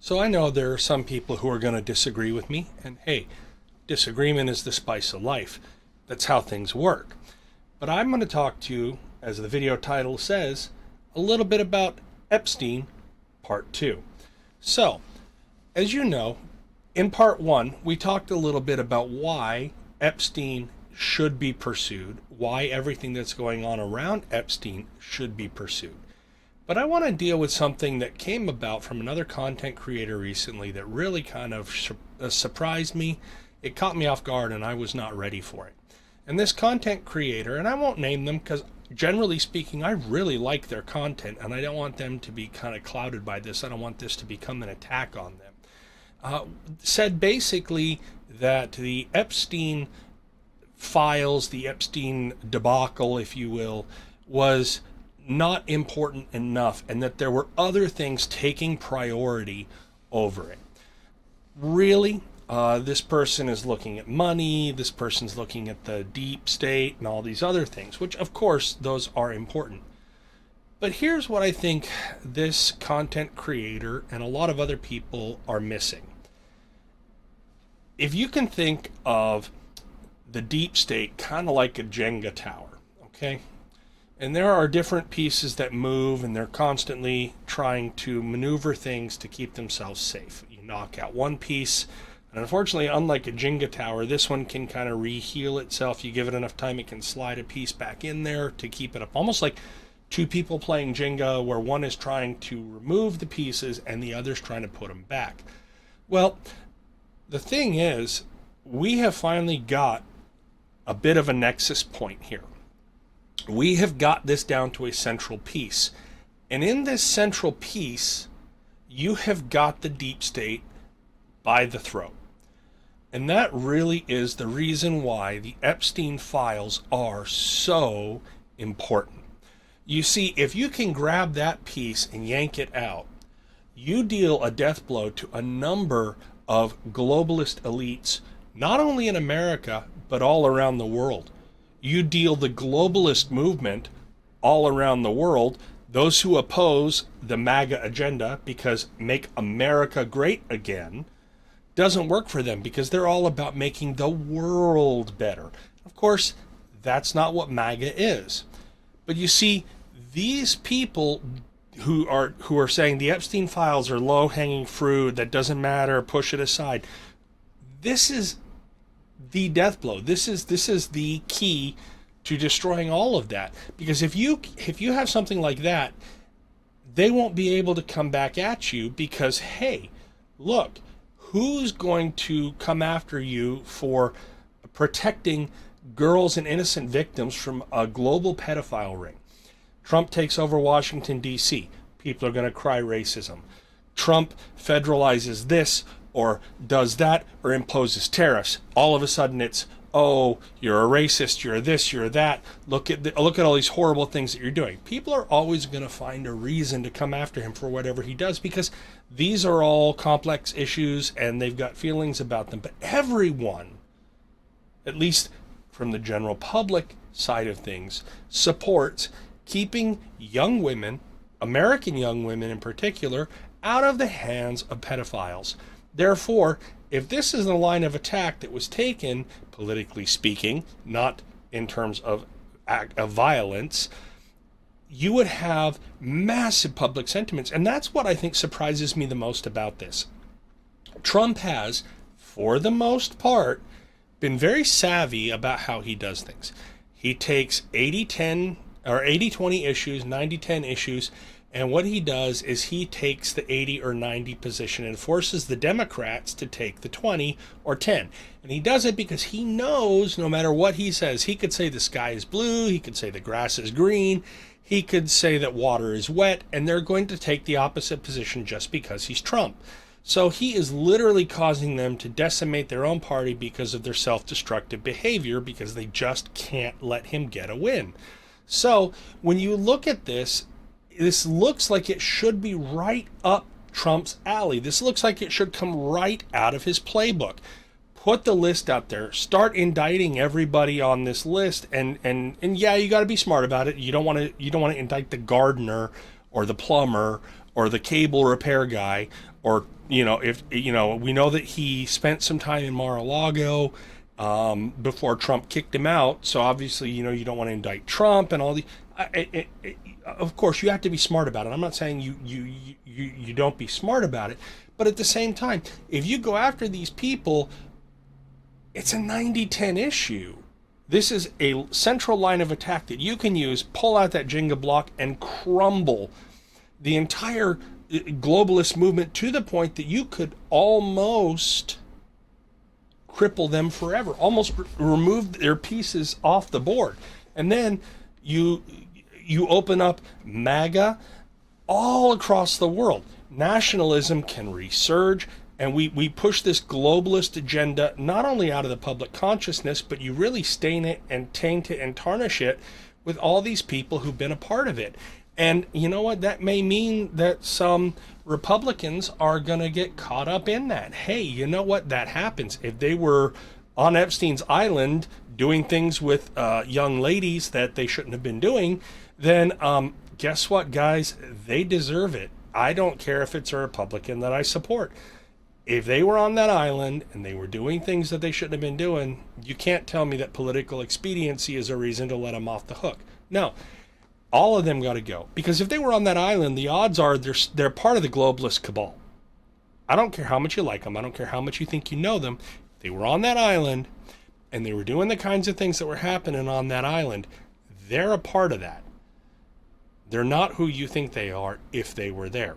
So I know there are some people who are going to disagree with me, and hey, disagreement is the spice of life. That's how things work. But I'm going to talk to you, as the video title says, a little bit about Epstein, Part 2. So, as you know, in Part 1, we talked a little bit about why Epstein should be pursued, why everything that's going on around Epstein should be pursued. But I want to deal with something that came about from another content creator recently that really kind of surprised me. It caught me off guard and I was not ready for it. And this content creator, and I won't name them because generally speaking, I really like their content and I don't want them to be kind of clouded by this. I don't want this to become an attack on them. Said basically that the Epstein files, the Epstein debacle, if you will, was not important enough and that there were other things taking priority over it. Really? This person is looking at money, this person's looking at the deep state and all these other things, which of course those are important. But here's what I think this content creator and a lot of other people are missing. If you can think of the deep state kind of like a Jenga tower, okay? And there are different pieces that move and they're constantly trying to maneuver things to keep themselves safe. You knock out one piece, and unfortunately, unlike a Jenga tower, this one can kind of re-heal itself. You give it enough time, it can slide a piece back in there to keep it up. Almost like two people playing Jenga where one is trying to remove the pieces and the other's trying to put them back. Well, the thing is, we have finally got a bit of a nexus point here. We have got this down to a central piece. And in this central piece, you have got the deep state by the throat. And that really is the reason why the Epstein files are so important. You see, if you can grab that piece and yank it out, you deal a death blow to a number of globalist elites, not only in America, but all around the world. You deal the globalist movement all around the world, those who oppose the MAGA agenda, because make America great again, doesn't work for them because they're all about making the world better. Of course, that's not what MAGA is. But you see, these people who are saying the Epstein files are low-hanging fruit, that doesn't matter, push it aside. This is the death blow. This is the key to destroying all of that. Because if you have something like that, they won't be able to come back at you because, hey, look, who's going to come after you for protecting girls and innocent victims from a global pedophile ring? Trump takes over Washington, D.C. People are going to cry racism. Trump federalizes this or does that or imposes tariffs. All of a sudden it's, oh, you're a racist, you're this, you're that. Look at all these horrible things that you're doing. People are always going to find a reason to come after him for whatever he does because these are all complex issues and they've got feelings about them. But everyone, at least from the general public side of things, supports keeping young women, American young women in particular, out of the hands of pedophiles. Therefore, if this is the line of attack that was taken, politically speaking, not in terms of violence, you would have massive public sentiments. And that's what I think surprises me the most about this. Trump has, for the most part, been very savvy about how he does things. He takes 80-10 or 80-20 issues, 90-10 issues, and what he does is he takes the 80 or 90 position and forces the Democrats to take the 20 or 10. And he does it because he knows no matter what he says, he could say the sky is blue, he could say the grass is green, he could say that water is wet, and they're going to take the opposite position just because he's Trump. So he is literally causing them to decimate their own party because of their self-destructive behavior because they just can't let him get a win. So when you look at this looks like it should be right up Trump's alley. This looks like it should come right out of his playbook. Put the list out there. Start indicting everybody on this list, and yeah, you got to be smart about it. You don't want to indict the gardener or the plumber or the cable repair guy or if we know that he spent some time in Mar-a-Lago before Trump kicked him out. So obviously, you don't want to indict Trump and all the. Of course, you have to be smart about it. I'm not saying you don't be smart about it, but at the same time, if you go after these people, it's a 90-10 issue. This is a central line of attack that you can use, pull out that Jenga block, and crumble the entire globalist movement to the point that you could almost cripple them forever, almost remove their pieces off the board. And then you open up MAGA all across the world. Nationalism can resurge, and we push this globalist agenda not only out of the public consciousness, but you really stain it and taint it and tarnish it with all these people who've been a part of it. And you know what? That may mean that some Republicans are going to get caught up in that. Hey, you know what? That happens. If they were on Epstein's island doing things with young ladies that they shouldn't have been doing, then guess what, guys? They deserve it. I don't care if it's a Republican that I support. If they were on that island and they were doing things that they shouldn't have been doing, you can't tell me that political expediency is a reason to let them off the hook. No. All of them got to go. Because if they were on that island, the odds are they're part of the globalist cabal. I don't care how much you like them. I don't care how much you think you know them. If they were on that island and they were doing the kinds of things that were happening on that island, they're a part of that. They're not who you think they are if they were there.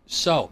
So,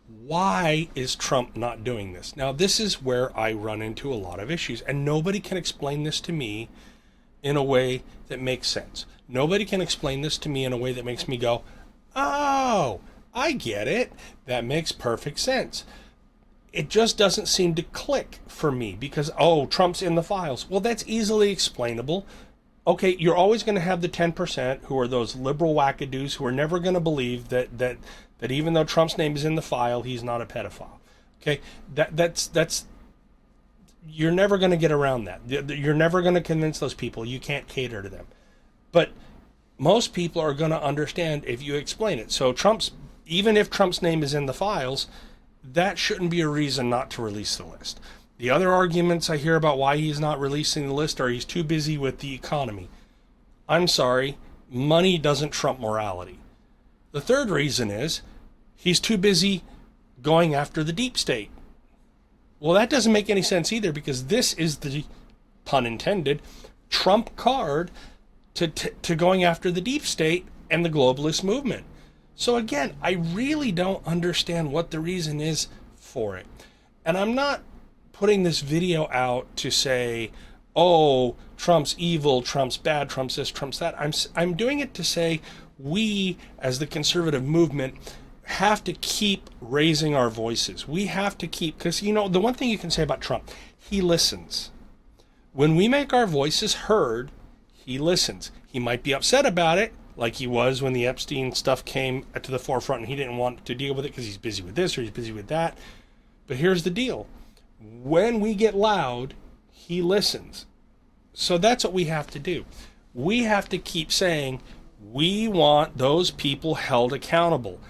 why is Trump not doing this? Now, this is where I run into a lot of issues, and nobody can explain this to me in a way that makes sense. Nobody can explain this to me in a way that makes me go, oh, I get it. That makes perfect sense. It just doesn't seem to click for me because, Trump's in the files. Well, that's easily explainable. Okay, you're always going to have the 10% who are those liberal wackadoos who are never going to believe that even though Trump's name is in the file, he's not a pedophile. Okay, that's you're never going to get around that. You're never going to convince those people. You can't cater to them. But most people are going to understand if you explain it. So even if Trump's name is in the files, that shouldn't be a reason not to release the list. The other arguments I hear about why he's not releasing the list are he's too busy with the economy. I'm sorry, money doesn't trump morality. The third reason is he's too busy going after the deep state. Well, that doesn't make any sense either because this is the, pun intended, trump card to going after the deep state and the globalist movement. So again, I really don't understand what the reason is for it. And I'm not putting this video out to say, Trump's evil, Trump's bad, Trump's this, Trump's that. I'm doing it to say we, as the conservative movement, have to keep raising our voices. We have to keep, because the one thing you can say about Trump, he listens. When we make our voices heard, he listens. He might be upset about it, like he was when the Epstein stuff came to the forefront and he didn't want to deal with it because he's busy with this or he's busy with that. But here's the deal. When we get loud, he listens. So that's what we have to do. We have to keep saying, we want those people held accountable.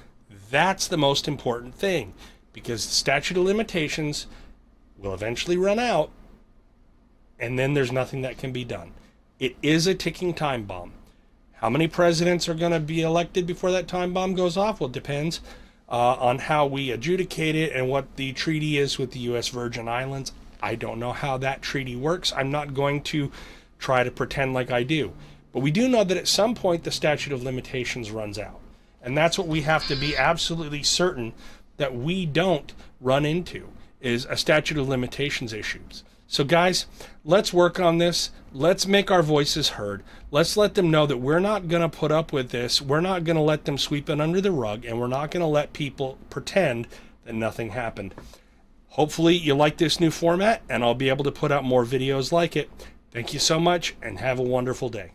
That's the most important thing because the statute of limitations will eventually run out and then there's nothing that can be done. It is a ticking time bomb. How many presidents are going to be elected before that time bomb goes off? Well, it depends on how we adjudicate it and what the treaty is with the U.S. Virgin Islands. I don't know how that treaty works. I'm not going to try to pretend like I do. But we do know that at some point the statute of limitations runs out. And that's what we have to be absolutely certain that we don't run into, is a statute of limitations issues. So guys, let's work on this. Let's make our voices heard. Let's let them know that we're not going to put up with this. We're not going to let them sweep it under the rug, and we're not going to let people pretend that nothing happened. Hopefully you like this new format, and I'll be able to put out more videos like it. Thank you so much, and have a wonderful day.